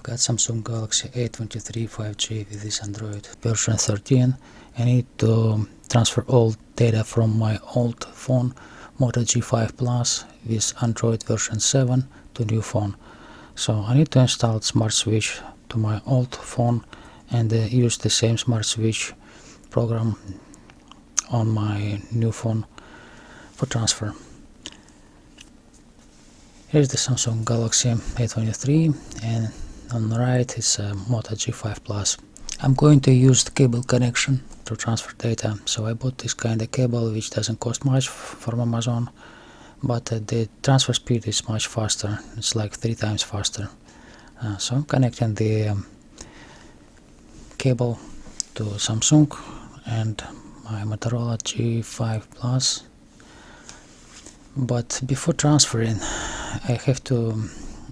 got Samsung Galaxy A23 5G with this Android version 13. I need to transfer all data from my old phone Moto G5 Plus with Android version 7 to new phone. So I need to install Smart Switch to my old phone and use the same Smart Switch program on my new phone for transfer. Here's the Samsung Galaxy A23 and on the right is a Moto G5 Plus. I'm going to use the cable connection to transfer data, so I bought this kind of cable which doesn't cost much from Amazon, but the transfer speed is much faster. It's like 3 times faster. So I'm connecting the cable to Samsung and my Motorola G5 Plus. But before transferring, I have to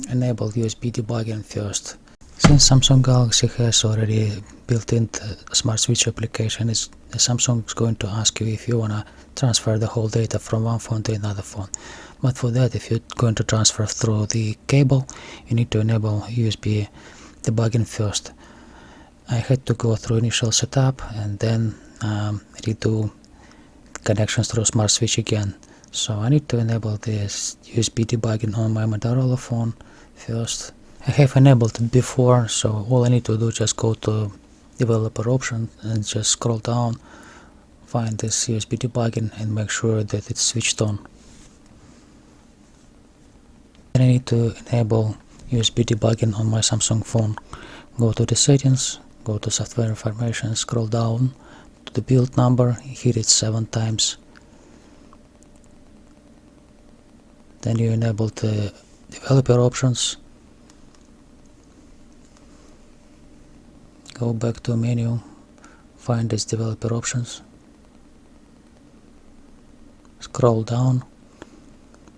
enable USB debugging first. Since Samsung Galaxy has already built-in Smart Switch application, Samsung is going to ask you if you want to transfer the whole data from one phone to another phone. But for that, if you're going to transfer through the cable, you need to enable USB debugging first. I had to go through initial setup and then redo connections through Smart Switch again. So I need to enable this USB debugging on my Motorola phone first. I have enabled it before, so all I need to do is just go to developer option and just scroll down, find this USB debugging and make sure that it's switched on. Then I need to enable USB debugging on my Samsung phone. Go to the settings, go to software information, scroll down to the build number, hit it 7 times. Then you enable the developer options. Go back to menu, find this developer options. Scroll down,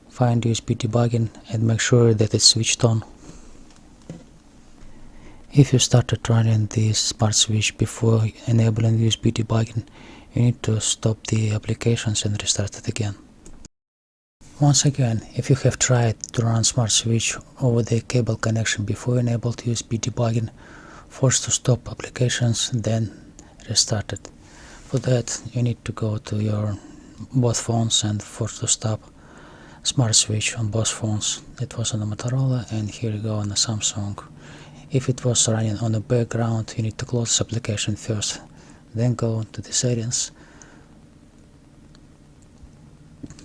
find USB debugging and make sure that it's switched on. If you started running the Smart Switch before enabling USB debugging, you need to stop the applications and restart it again. Once again, if you have tried to run Smart Switch over the cable connection before you enabled USB debugging, force to stop applications, then restart it. For that, you need to go to your both phones and force to stop Smart Switch on both phones. It was on the Motorola and here you go on the Samsung. If it was running on the background, you need to close this application first, then go to the settings,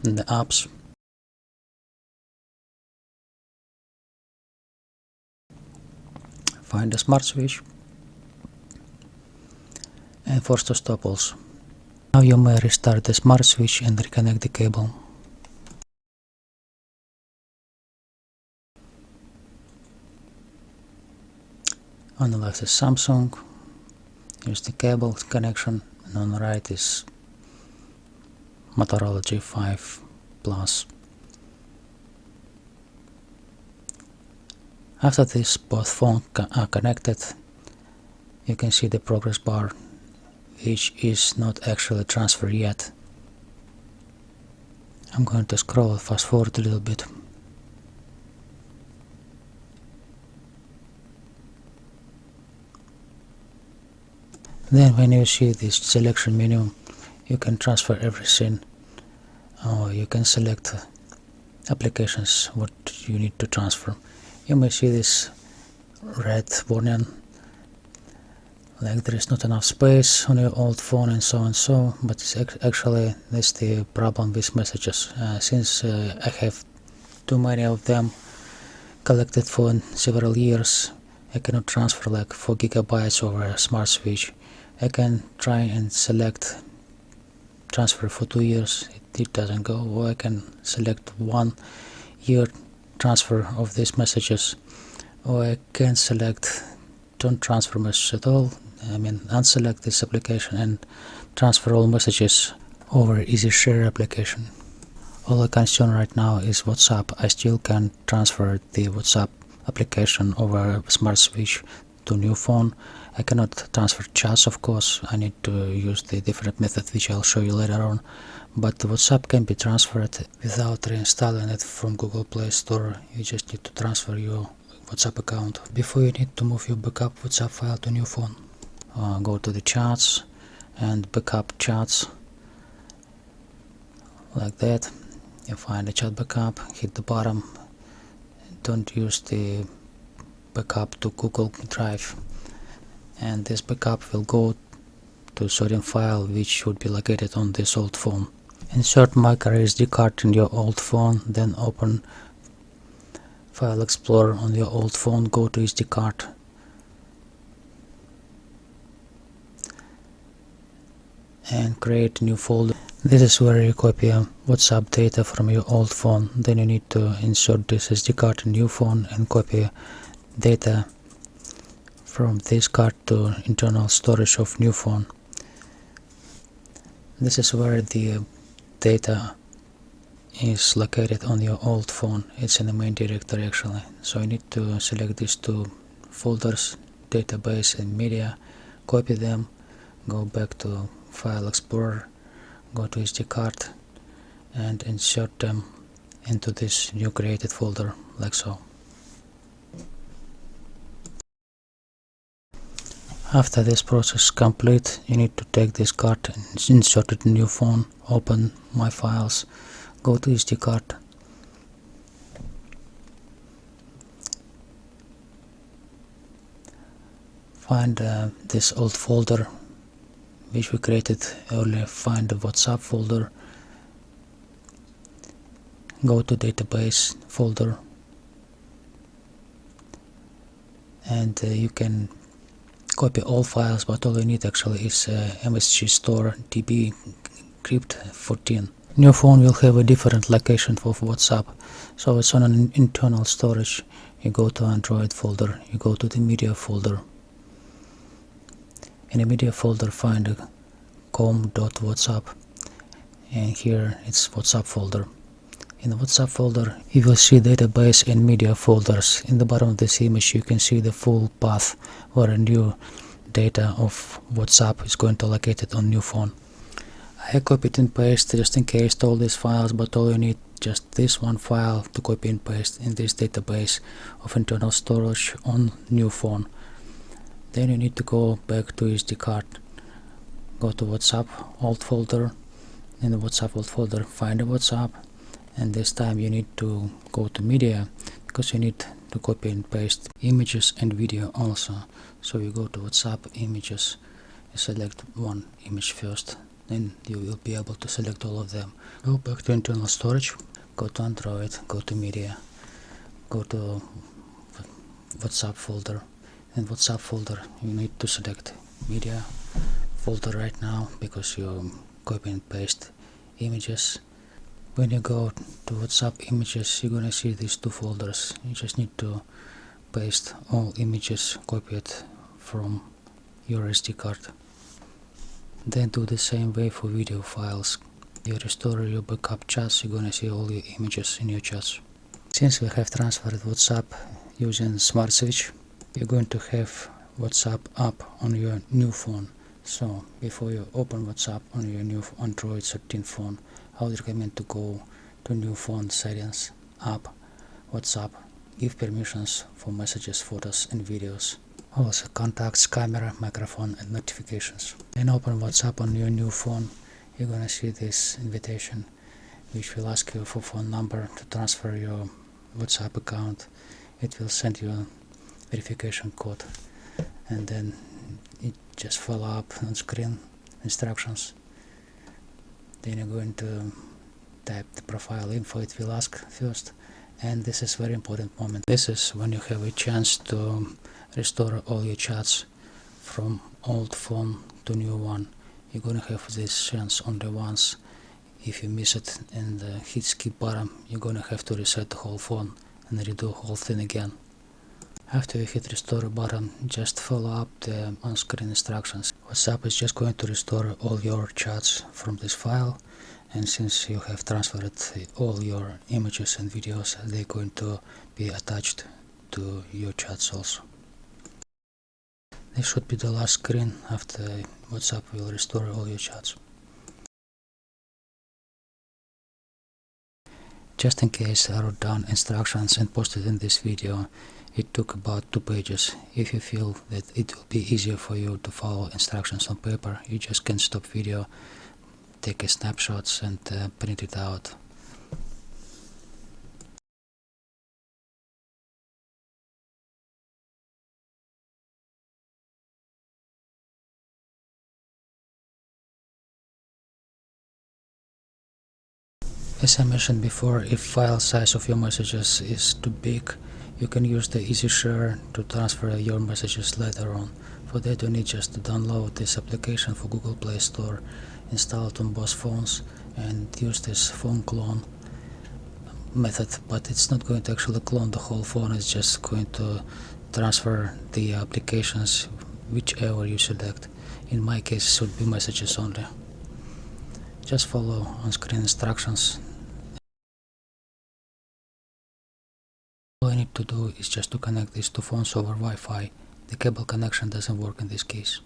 and the apps, find the Smart Switch and force to stop also. Now you may restart the Smart Switch and reconnect the cable. On the left is Samsung, here's the cable connection, and on the right is Motorola G5 Plus. After this both phones are connected, you can see the progress bar, which is not actually transferred yet. I'm going to scroll fast forward a little bit. Then when you see this selection menu, you can transfer everything, or you can select applications what you need to transfer. You may see this red warning like there is not enough space on your old phone and so and so, but it's actually that's the problem with messages. Since I have too many of them collected for several years, I cannot transfer like 4 gigabytes over a Smart Switch. I can try and select transfer for 2 years, it doesn't go, or I can select 1 year transfer of these messages, or I can select don't transfer messages at all, unselect this application and transfer all messages over Easy Share application. All I can see right now is WhatsApp. I still can transfer the WhatsApp application over Smart Switch to new phone. I cannot transfer chats, of course. I need to use the different method which I'll show you later on, but WhatsApp can be transferred without reinstalling it from Google Play Store. You just need to transfer your WhatsApp account. Before you need to move your backup WhatsApp file to new phone. Go to the chats and backup chats like that. You find the chat backup, hit the bottom. Don't use the backup to Google Drive, and this backup will go to a certain file which should be located on this old phone. Insert micro SD card in your old phone, then open File Explorer on your old phone, go to SD card. And create a new folder. This is where you copy WhatsApp data from your old phone. Then you need to insert this SD card in new phone and copy data from this card to internal storage of new phone. This is where the data is located on your old phone. It's in the main directory actually. So you need to select these two folders, database and media, copy them, go back to File Explorer, go to SD card and insert them into this new created folder like so. After this process is complete, you need to take this card and insert it in new phone, open My Files, go to SD card, find this old folder which we created earlier, find the WhatsApp folder, go to database folder, and you can copy all files, but all you need actually is MSG Store DB Crypt 14. New phone will have a different location for WhatsApp, so it's on an internal storage. You go to Android folder, you go to the media folder. In the media folder find com.whatsapp, and here it's WhatsApp folder. In the WhatsApp folder you will see database and media folders. In the bottom of this image you can see the full path where a new data of WhatsApp is going to locate it on new phone. I copied and pasted just in case all these files, but all you need just this one file to copy and paste in this database of internal storage on new phone. Then you need to go back to SD card, go to WhatsApp old folder. In the WhatsApp old folder find the WhatsApp, and this time you need to go to media because you need to copy and paste images and video also. So you go to WhatsApp images, you select one image first, then you will be able to select all of them. Go back to internal storage, go to Android, go to media, go to WhatsApp folder. In WhatsApp folder you need to select media folder right now because you copy and paste images. When you go to WhatsApp images you're gonna see these two folders. You just need to paste all images copied from your SD card. Then do the same way for video files. You restore your backup chats, you're gonna see all your images in your chats. Since we have transferred WhatsApp using Smart Switch, you're going to have WhatsApp app on your new phone. So before you open WhatsApp on your new Android 13 phone, I would recommend to go to new phone settings, app, WhatsApp, give permissions for messages, photos and videos, also contacts, camera, microphone and notifications. Then open WhatsApp on your new phone. You're gonna see this invitation which will ask you for phone number to transfer your WhatsApp account. It will send you a verification code, and then it just follow up on screen instructions. Then you're going to type the profile info it will ask first, and this is very important moment. This is when you have a chance to restore all your chats from old phone to new one. You're gonna have this chance only once. If you miss it and hit skip button, you're gonna have to reset the whole phone and redo the whole thing again. After you hit restore button, just follow up the on-screen instructions. WhatsApp is just going to restore all your chats from this file, and since you have transferred all your images and videos, they're going to be attached to your chats also. This should be the last screen after WhatsApp will restore all your chats. Just in case I wrote down instructions and posted in this video, It took about 2 pages. If you feel that it will be easier for you to follow instructions on paper, you just can stop video, take a snapshots and print it out. As I mentioned before, if file size of your messages is too big, you can use the Easy Share to transfer your messages later on. For that you need just to download this application for Google Play Store, install it on both phones and use this phone clone method, but it's not going to actually clone the whole phone, it's just going to transfer the applications whichever you select. In my case it would be messages only. Just follow on-screen instructions. All I need to do is just to connect these two phones over Wi-Fi. The cable connection doesn't work in this case.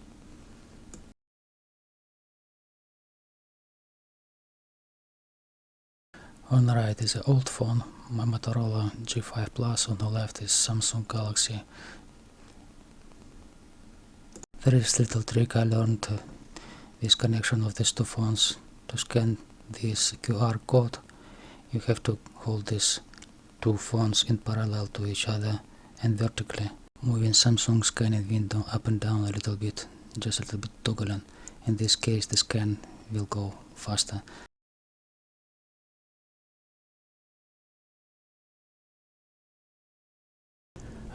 On the right is an old phone, my Motorola G5 Plus, on the left is Samsung Galaxy. There is little trick I learned this connection of these two phones. To scan this QR code, you have to hold these two phones in parallel to each other and vertically, moving Samsung scanning window up and down a little bit, just a little bit toggling. In this case the scan will go faster.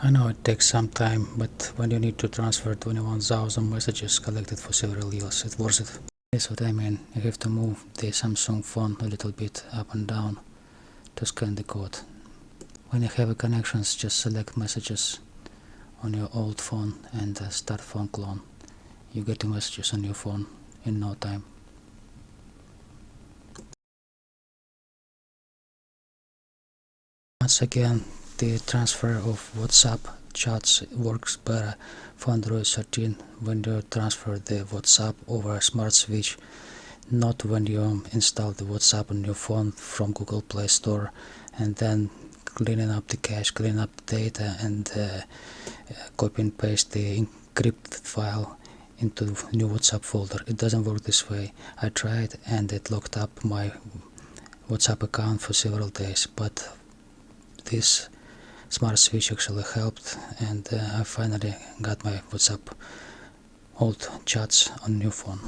I know it takes some time, but when you need to transfer 21,000 messages collected for several years, it's worth it. That's what I mean. You have to move the Samsung phone a little bit up and down to scan the code. When you have connections, just select messages on your old phone and start phone clone. You get the messages on your phone in no time. Once again, the transfer of WhatsApp chats works better for Android 13 when you transfer the WhatsApp over a smart switch, not when you install the WhatsApp on your phone from Google Play Store and then cleaning up the cache, cleaning up the data and copy and paste the encrypted file into the new WhatsApp folder. It doesn't work this way. I tried and it locked up my WhatsApp account for several days, but this smart switch actually helped and I finally got my WhatsApp old chats on new phone.